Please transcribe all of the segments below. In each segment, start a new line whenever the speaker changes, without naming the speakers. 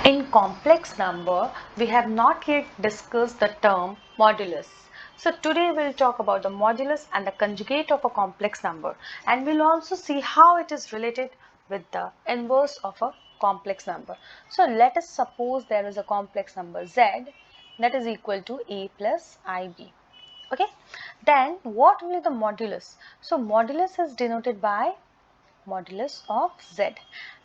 In complex number, we have not yet discussed the term modulus. So today we'll talk about the modulus and the conjugate of a complex number, and we'll also see how it is related with the inverse of a complex number. So let us suppose there is a complex number z that is equal to a plus ib. Okay, then what will be the modulus? So modulus is denoted by modulus of z,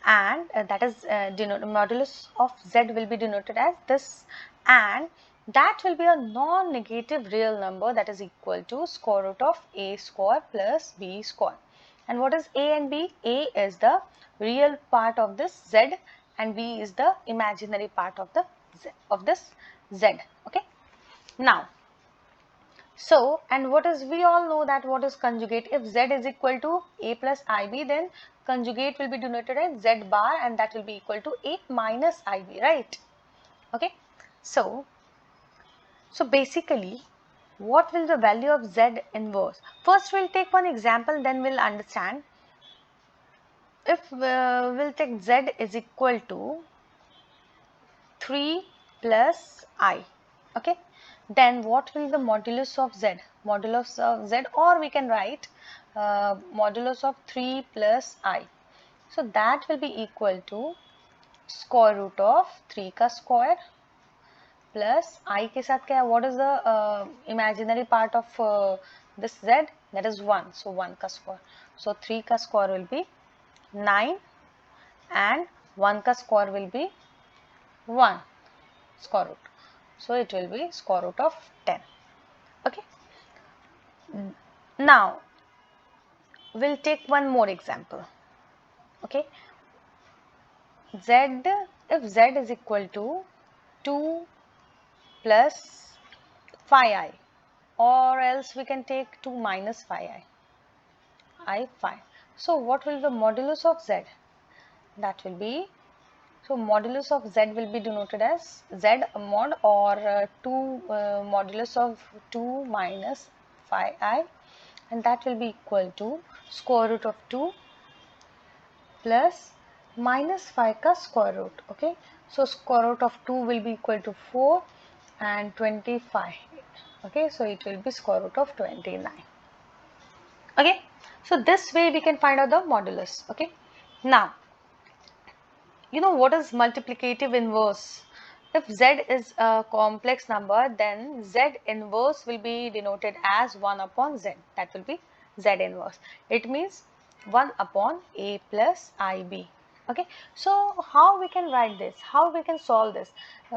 and that is modulus of z will be denoted as this, and that will be a non-negative real number that is equal to square root of a square plus b square. And what is a and b? A is the real part of this z and b is the imaginary part of the this z. Okay, now so, and what is, we all know that what is conjugate? If z is equal to a plus ib, then conjugate will be denoted as z bar, and that will be equal to a minus ib, right? Okay. So basically, what will the value of z inverse? First, we'll take one example, then we'll understand. If we'll take z is equal to 3 plus I. Okay, then what will the modulus of z? Modulus of z, or we can write modulus of 3 plus I. So that will be equal to square root of 3 का square plus I के साथ क्या है? What is the imaginary part of this z? That is 1. So 1 का square. So 3 का square will be 9 and 1 का square will be 1 square root. So it will be square root of 10. Okay. Now we'll take one more example. Okay. Z, if z is equal to 2 plus 5i, or else we can take 2 minus 5i, I 5. So what will the modulus of z? That will be, so modulus of z will be denoted as z mod, or 2 modulus of 2 minus 5i, and that will be equal to square root of 2 plus minus 5 ka square root. Okay, so square root of 2 will be equal to 4 and 25. Okay, so it will be square root of 29. Okay, so this way we can find out the modulus. Okay, now you know what is multiplicative inverse. If z is a complex number, then z inverse will be denoted as 1 upon z. That will be z inverse. It means 1 upon a plus ib. Okay, so how we can write this? How we can solve this?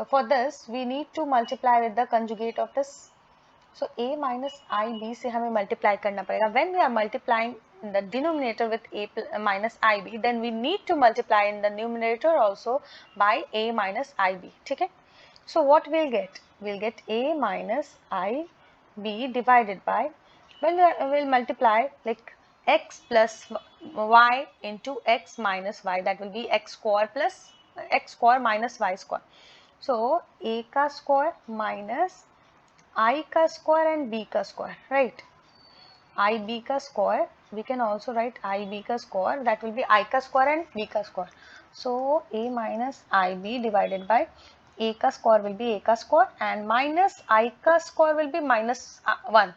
For this, we need to multiply with the conjugate of this. So a minus ib से हमें multiply करना पड़ेगा. When we are multiplying the denominator with a minus ib, then we need to multiply in the numerator also by a minus ib. ठीक है? So what we'll get? We'll get a minus ib divided by, when we'll multiply like x plus y into x minus y, that will be x square plus x square minus y square. So a का square minus I का square and b का square, right? IB का square, we can also write IB का square, that will be I का square and b का square. So a minus IB divided by a का square will be a का square, and minus I का square will be minus 1.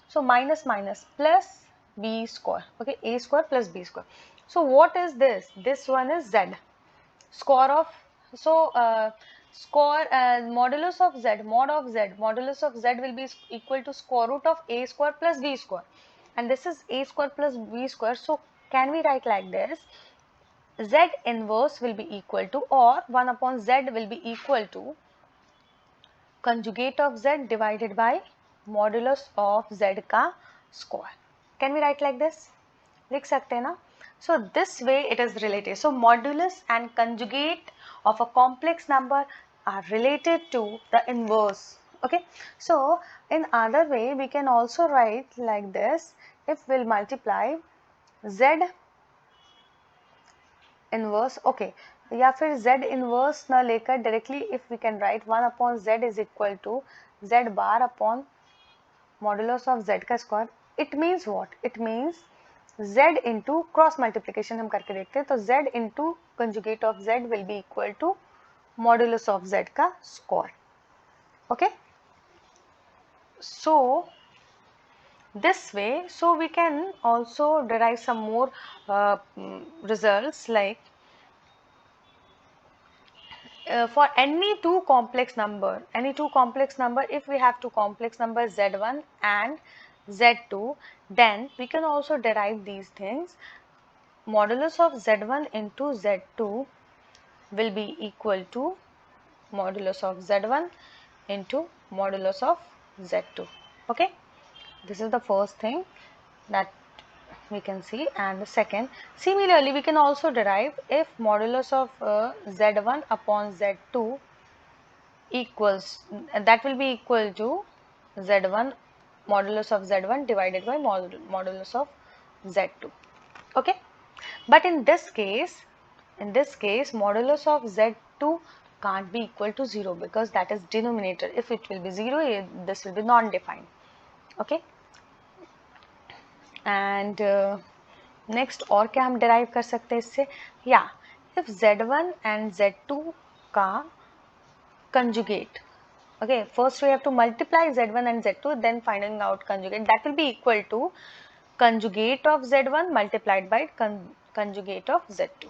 So minus minus plus b square. Okay, a square plus b square. So what is this? This one is z. Square of, so square modulus of z, modulus of z will be equal to square root of a square plus b square, and this is a square plus b square. So can we write like this? Z inverse will be equal to, or 1 upon z will be equal to conjugate of z divided by modulus of z का square. Can we write like this? लिख सकते हैं ना? So this way it is related. So modulus and conjugate of a complex number are related to the inverse. Okay, so in other way we can also write like this. If we'll multiply z inverse, okay, या फिर z inverse ना लेकर directly, if we can write 1 upon z is equal to z bar upon modulus of z का square. It means what? It means z into cross multiplication हम करके देखते हैं, तो z into conjugate of z will be equal to modulus of z का square. Okay, so this way, so we can also derive some more results, like for any two complex number, if we have two complex numbers z1 and z2, then we can also derive these things. Modulus of z1 into z2 will be equal to modulus of z1 into modulus of z2. Okay, this is the first thing that we can see. And the second, similarly we can also derive if modulus of z1 upon z2 equals, that will be equal to z1, modulus of z1 divided by modulus of z2. Okay, but in this case modulus of z2 can't be equal to 0 because that is denominator. If it will be 0, this will be non-defined. Okay, and next और क्या हम derive कर सकते हैं इससे, yeah, if z1 and z2 का conjugate, okay, first we have to multiply z1 and z2, then finding out conjugate, that will be equal to conjugate of z1 multiplied by conjugate of z2.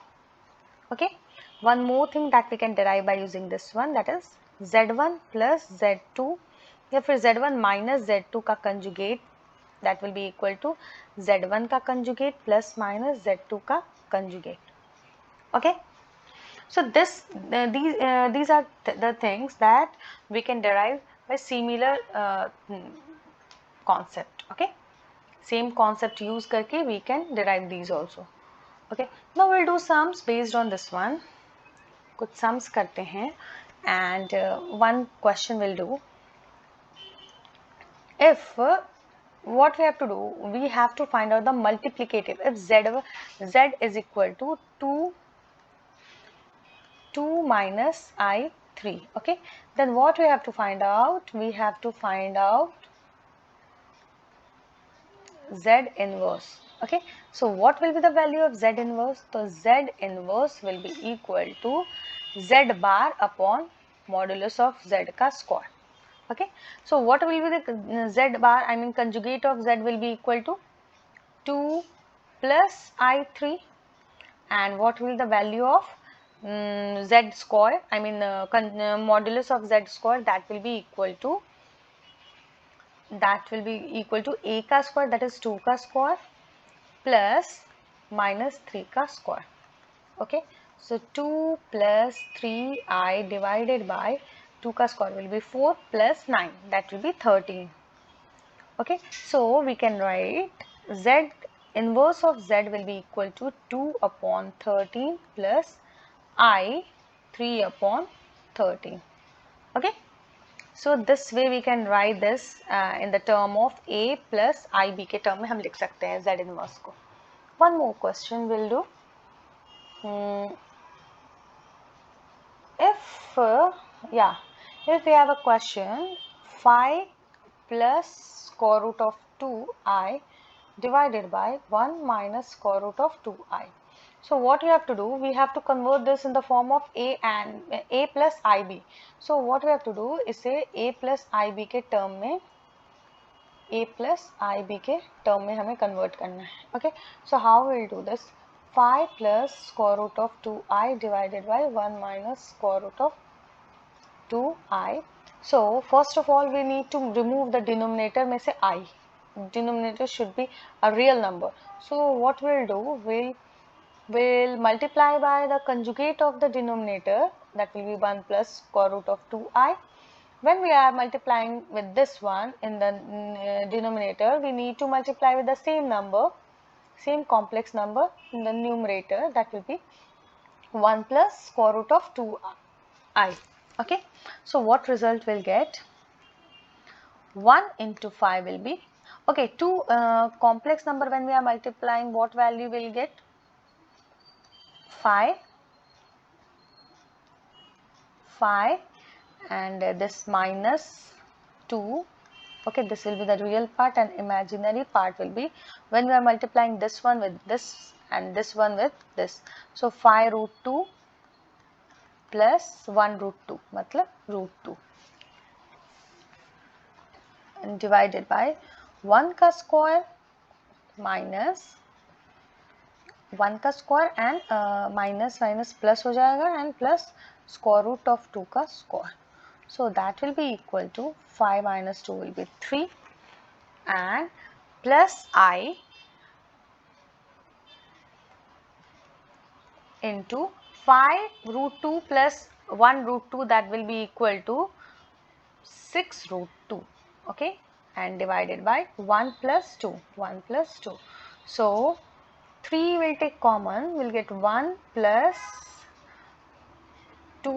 Okay, one more thing that we can derive by using this one, that is z1 plus z2 या फिर z1 minus z2 का conjugate, that will be equal to z1 का conjugate plus minus z2 का conjugate. Okay, so these are the things that we can derive by similar concept. Okay, same concept use करके we can derive these also. Okay, now we'll do sums based on this one. कुछ sums करते हैं and one question will do. If what we have to do, we have to find out the multiplicative. If z is equal to 2 minus I3, okay, then what we have to find out, we have to find out z inverse. Okay, so what will be the value of z inverse? So z inverse will be equal to z bar upon modulus of z का square. Okay, so what will be the z bar, I mean conjugate of z will be equal to 2 plus I3, and what will the value of z square, I mean modulus of z square, that will be equal to a का square, that is 2 का square plus minus 3 का square. Okay, so 2 plus 3i divided by 2 का square will be 4 plus 9, that will be 13. Okay, so we can write z inverse of z will be equal to 2 upon 13 plus I 3 upon 13. Okay, so this way we can write this in the term of a plus ib के term में हम लिख सकते हैं z inverse को. One more question will do. If we have a question 5 plus square root of 2i divided by 1 minus square root of 2i. So what we have to do, we have to convert this in the form of a and a plus ib. So what we have to do, इसे a plus ib के term में हमें convert करना है. Okay, so how we will do this? 5 plus square root of 2i divided by 1 minus square root of 2i. So first of all we need to remove the denominator में से I. Denominator should be a real number. So what we'll do, we'll multiply by the conjugate of the denominator, that will be 1 plus square root of 2i. When we are multiplying with this one in the denominator, we need to multiply with the same number, same complex number in the numerator, that will be 1 plus square root of 2i. Okay, so what result we'll get? 1 into 5 will be, okay, two complex number when we are multiplying, what value will get? 5 and this minus 2. Okay, this will be the real part and imaginary part will be when we are multiplying this one with this and this one with this. So 5 root 2 plus 1 root 2 मतलब root 2 divided by 1 का square minus 1 का square and minus minus plus हो जाएगा and plus square root of 2 का square. So that will be equal to 5 minus 2 will be 3 and plus I into 5 root 2 plus 1 root 2, that will be equal to 6 root 2, okay, and divided by 1 plus 2, 1 plus 2. So 3 will take common, we'll get 1 plus 2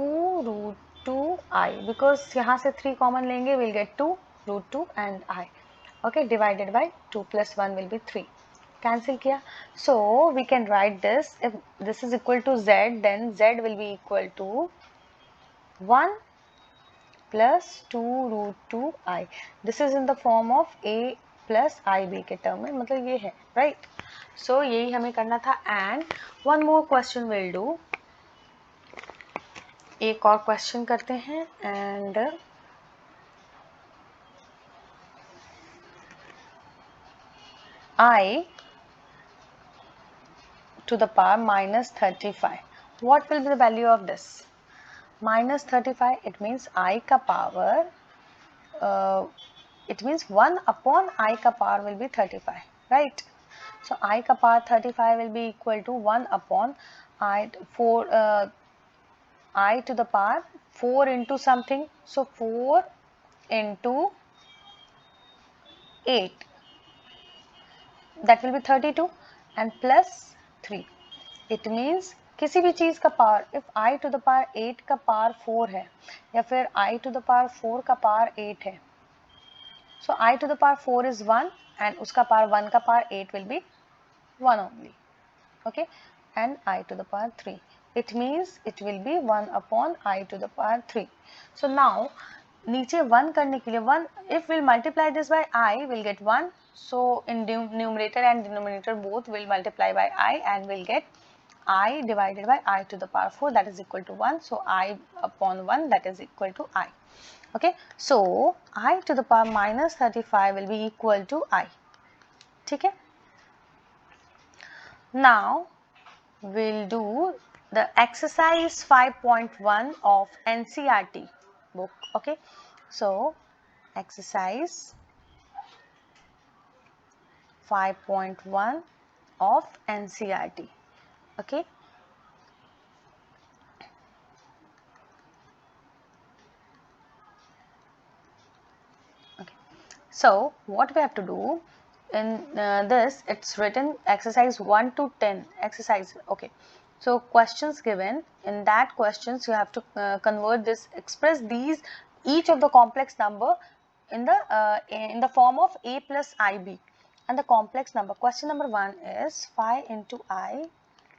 root 2i, because यहाँ से 3 common लेंगे, we'll get 2 root 2 and I, okay, divided by 2 plus 1 will be 3. Cancel किया. So we can write this, if this is equal to z, then z will be equal to 1 plus 2 root 2i. This is in the form of a plus ib के term में, मतलब ये है, right? So यही हमें करना था. And one more question we'll do. एक और क्वेश्चन करते हैं and I to the power minus 35. What will be the value of this? Minus 35, it means I का power, it means 1 upon I का power will be 35, right? So I का power 35 will be equal to 1 upon I, 4, I to the power 4 into something, so 4 into 8, that will be 32 and plus 3. It means किसी भी चीज़ का power, if I to the power 8 का power 4 है या फिर I to the power 4 का power 8 है, so I to the power 4 is 1 and उसका पावर 1 का power 8 will be 1 only, okay, and I to the power 3. It means it will be 1 upon I to the power 3. So now नीचे 1 करने के लिए 1, if we'll multiply this by I, we'll get 1. So in numerator and denominator both will multiply by I and we'll get I divided by I to the power 4, that is equal to 1. So I upon 1, that is equal to I. Okay, so I to the power minus 35 will be equal to I. ठीक है. Now we'll do the exercise 5.1 of NCERT book. Okay, so exercise 5.1 of NCERT. Okay, so what we have to do in this, it's written exercise 1 to 10 exercise. Okay, so questions given, in that questions you have to convert this, express these each of the complex number in the form of a plus ib and the complex number. Question number 1 is 5 into I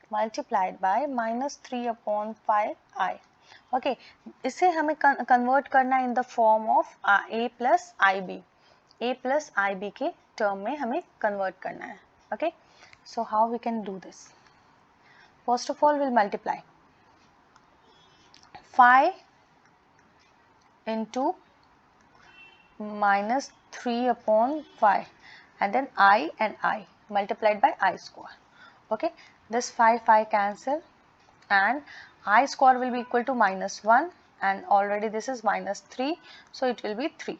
multiplied by minus 3 upon 5i. Okay, इसे हमें convert करना in the form of a plus ib. A plus ib के term में हमें convert करना है. Okay, so how we can do this? First of all, we'll multiply 5 into minus 3 upon 5 and then I and I multiplied by I square. Okay, this 5 cancel and I square will be equal to minus 1 and already this is minus 3, so it will be 3.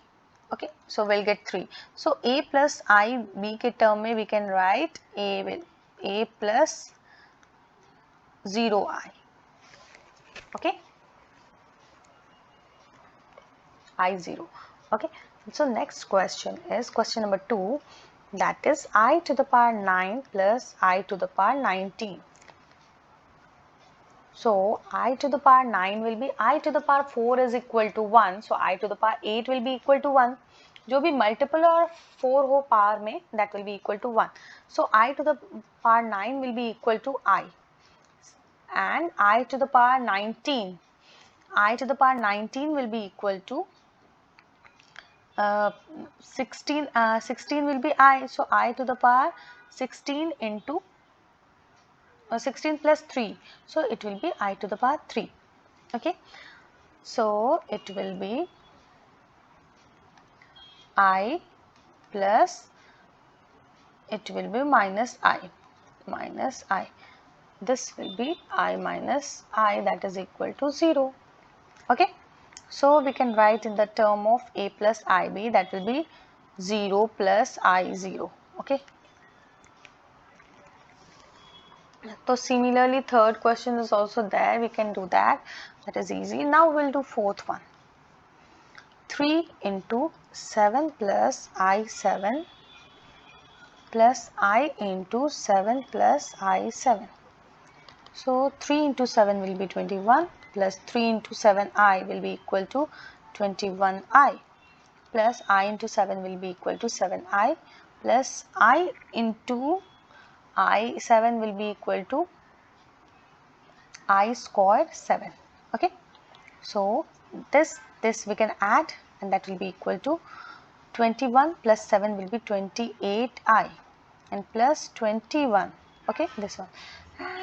Okay, so we'll get 3. So a plus I b के term में we can write a with a plus 0i. Okay, I0. Okay, so next question is question number 2, that is I to the power 9 plus I to the power 19. So I to the power 9 will be I to the power 4 is equal to 1. So I to the power 8 will be equal to 1. जो भी multiple और 4 हो power में, that will be equal to 1. So I to the power 9 will be equal to I. And I to the power 19. I to the power 19 will be equal to 16. 16 will be I. So I to the power 16 into 16 plus 3, so it will be I to the power 3. Okay, so it will be I plus, it will be minus I. This will be I minus I, that is equal to 0. Okay, so we can write in the term of A plus IB, that will be 0 plus I 0. Okay, so similarly third question is also there, we can do that, that is easy. Now we'll do fourth one. 3 into 7 plus I7 plus I into 7 plus I7. So 3 into 7 will be 21 plus 3 into 7I will be equal to 21I plus I into 7 will be equal to 7I plus I into I7 will be equal to I square 7. Okay, so this we can add, and that will be equal to 21 plus 7 will be 28I and plus 21. Okay, this one,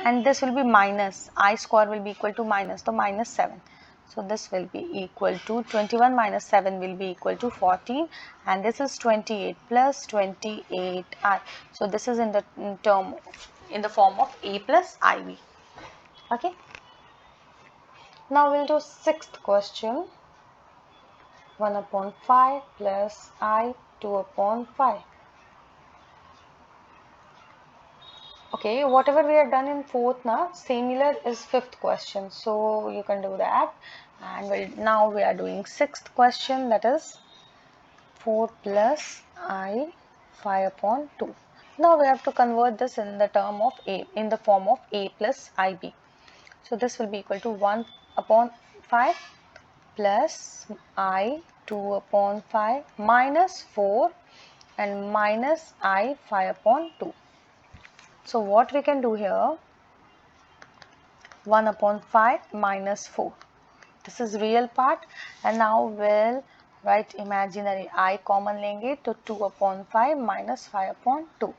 and this will be minus I square will be equal to minus, so minus 7. So this will be equal to 21 minus 7 will be equal to 14, and this is 28 plus 28I. So this is in the form of A plus IB. Okay, now we'll do sixth question. 1 upon 5 plus I 2 upon 5. Okay, whatever we have done in fourth now, similar is fifth question, so you can do that. And now we are doing sixth question, that is 4 plus I 5 upon 2. Now we have to convert this in the term of A, in the form of A plus IB. So this will be equal to 1 upon 5 plus I 2 upon 5 minus 4 and minus I 5 upon 2. So what we can do here, 1 upon 5 minus 4. This is real part, and now we'll write imaginary I common लेंगे तो 2 upon 5 minus 5 upon 2.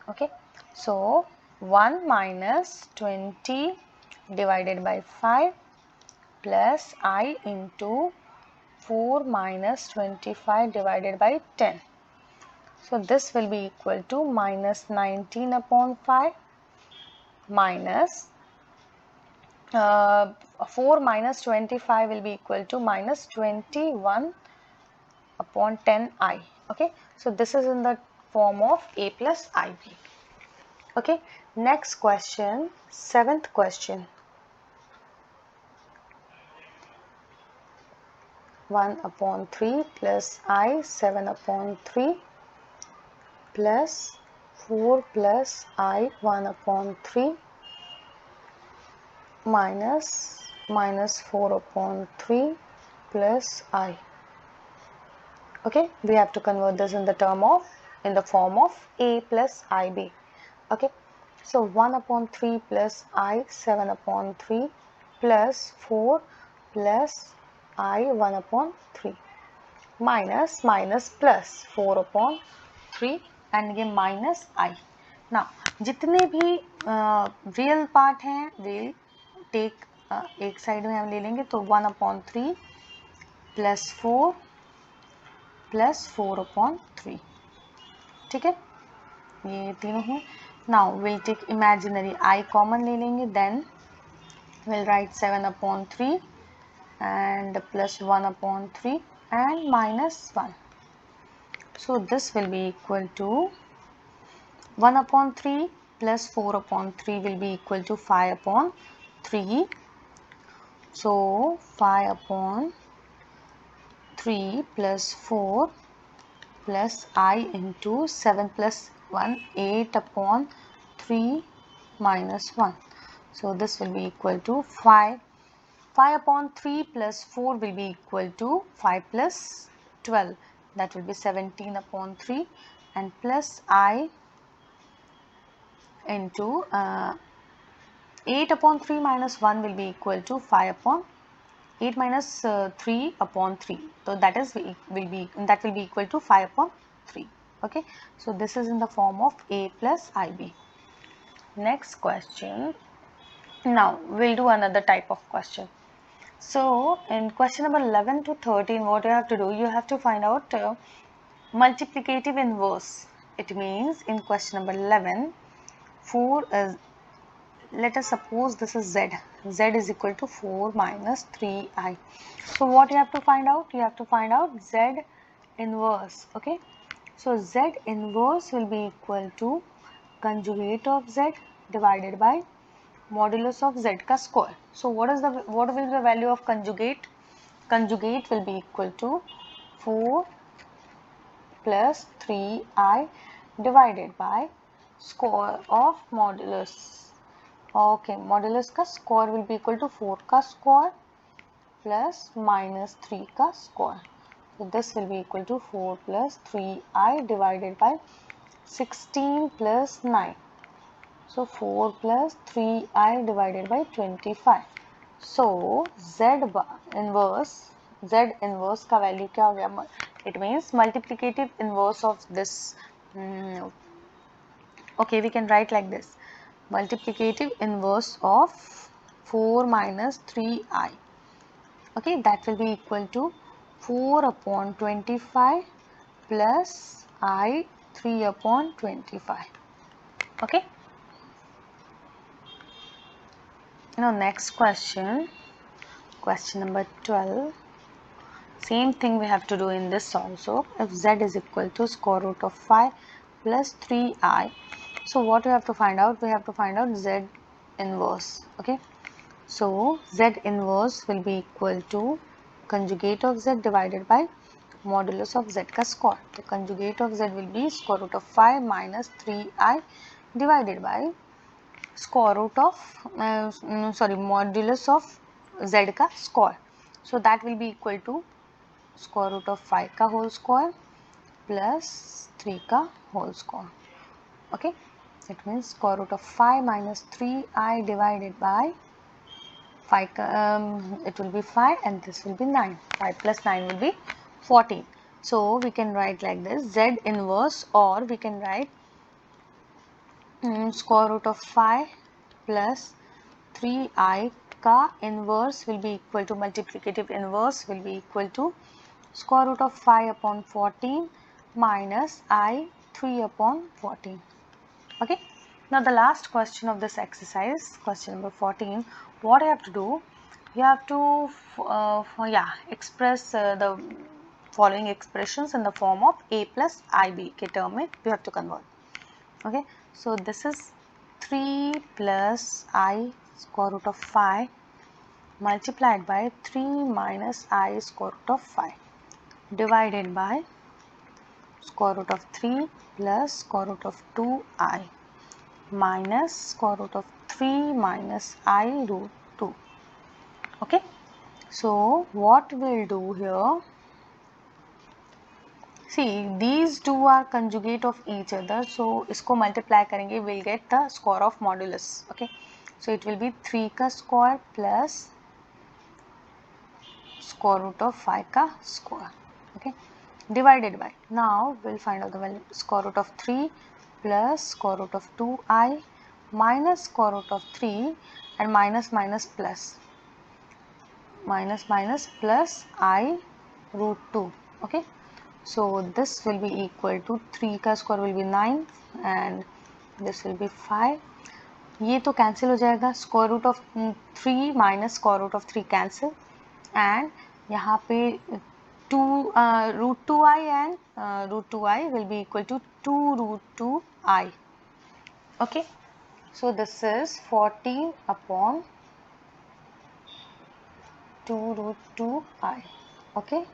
Okay, so 1 minus 20 divided by 5 plus I into 4 minus 25 divided by 10. So this will be equal to minus 19 upon 5 minus 4 minus 25 will be equal to minus 21 upon 10I. Okay, so this is in the form of A plus IB. Okay, next question, seventh question. 1 upon 3 plus I 7 upon 3 plus 4 plus I 1 upon 3 minus 4 upon 3 plus I. Okay, we have to convert this in the form of A plus IB. Okay, so 1 upon 3 plus I 7 upon 3 plus 4 plus I 1 upon 3 minus plus 4 upon 3 and ये minus I. Now जितने भी real part हैं we'll take एक side में हम ले लेंगे, तो 1 upon 3 plus 4 plus 4 upon 3. ठीक है, ये तीनों हैं. Now we'll take imaginary I common ले लेंगे, then we'll write 7 upon 3 and plus 1 upon 3 and minus 1. So this will be equal to 1 upon 3 plus 4 upon 3 will be equal to 5 upon 3. So 5 upon 3 plus 4 plus I into 7 plus 1, 8 upon 3 minus 1. So this will be equal to 5. 5 upon 3 plus 4 will be equal to 5 plus 12. That will be 17 upon 3 and plus I into 8 upon 3 minus 1 will be equal to 5 upon 8 minus 3 upon 3. So that will be equal to 5 upon 3. Okay, so this is in the form of A plus IB. Next question. Now we'll do another type of question. So in question number 11 to 13, what you have to do, you have to find out multiplicative inverse. It means in question number 11, 4 is, let us suppose this is z. Z is equal to 4 minus 3i. So what you have to find out? You have to find out z inverse. Okay. So z inverse will be equal to conjugate of z divided by modulus of z ka square. So what will be the value of conjugate? Conjugate will be equal to 4 plus 3i divided by square of modulus. Okay, modulus का square will be equal to 4 का square plus minus 3 का square. So this will be equal to 4 plus 3i divided by 16 plus 9. So 4 plus 3i divided by 25. So Z inverse का value क्या हो गया? It means multiplicative inverse of this. Okay, we can write like this. Multiplicative inverse of 4 minus 3i. Okay, that will be equal to 4 upon 25 plus I 3 upon 25. Okay. Now next question number 12. Same thing we have to do in this also. If z is equal to square root of 5 plus 3i. So what we have to find out? We have to find out z inverse. Okay. So z inverse will be equal to conjugate of z divided by modulus of z ka square. The conjugate of z will be square root of 5 minus 3i divided by square root of modulus of z का square. So that will be equal to square root of 5 का whole square plus 3 का whole square. Okay, it means square root of 5 minus 3i divided by 5 it will be 5 and this will be 9. 5 plus 9 will be 14. So we can write like this, z inverse, or we can write square root of 5 plus 3i का inverse will be equal to, multiplicative inverse will be equal to square root of 5 upon 14 minus I 3 upon 14. Okay. Now the last question of this exercise, question number 14, what I have to do, you have to express the following expressions in the form of a plus ib के term में you have to convert. Okay, so this is 3 plus I square root of 5 multiplied by 3 minus I square root of 5 divided by square root of 3 plus square root of 2i minus square root of 3 minus I root 2. Okay, so what we'll do here, see these two are conjugate of each other, so इसको multiply करेंगे, we'll get the square of modulus. Okay, so it will be 3 का square plus square root of 5 का square. Okay, divided by, now we'll find out the value, square root of 3 plus square root of 2i minus square root of 3 and minus plus I root 2. Okay, so this will be equal to 3 का square will be 9 and this will be 5. ये तो cancel हो जाएगा, square root of 3 minus square root of 3 cancel and यहाँ पे root 2i and root 2i will be equal to 2 root 2i. Okay, so this is 14 upon 2 root 2i. Okay.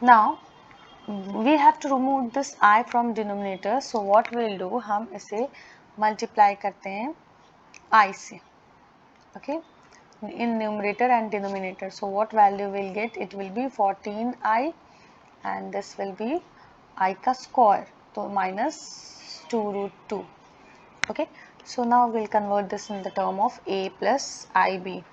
Now we have to remove this I from denominator. So what we'll do, हम इसे multiply करते हैं I से. Okay, in numerator and denominator. So what value we'll get? It will be 14i and this will be I का square, so minus 2 root 2. Okay, so now we'll convert this in the term of a plus ib.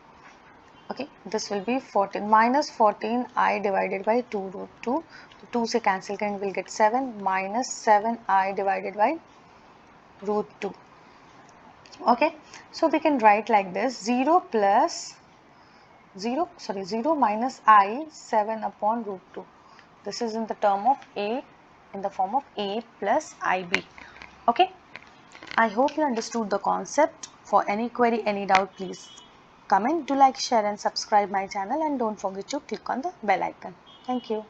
Okay, this will be 14 minus 14 I divided by 2 root 2. So 2 से cancel करेंगे, we'll get 7 minus 7 I divided by root 2. Okay, so we can write like this: 0 minus I 7 upon root 2. This is in the term of A, in the form of A plus IB. Okay, I hope you understood the concept. For any query, any doubt, please comment, do like, share and subscribe my channel, and don't forget to click on the bell icon. Thank you.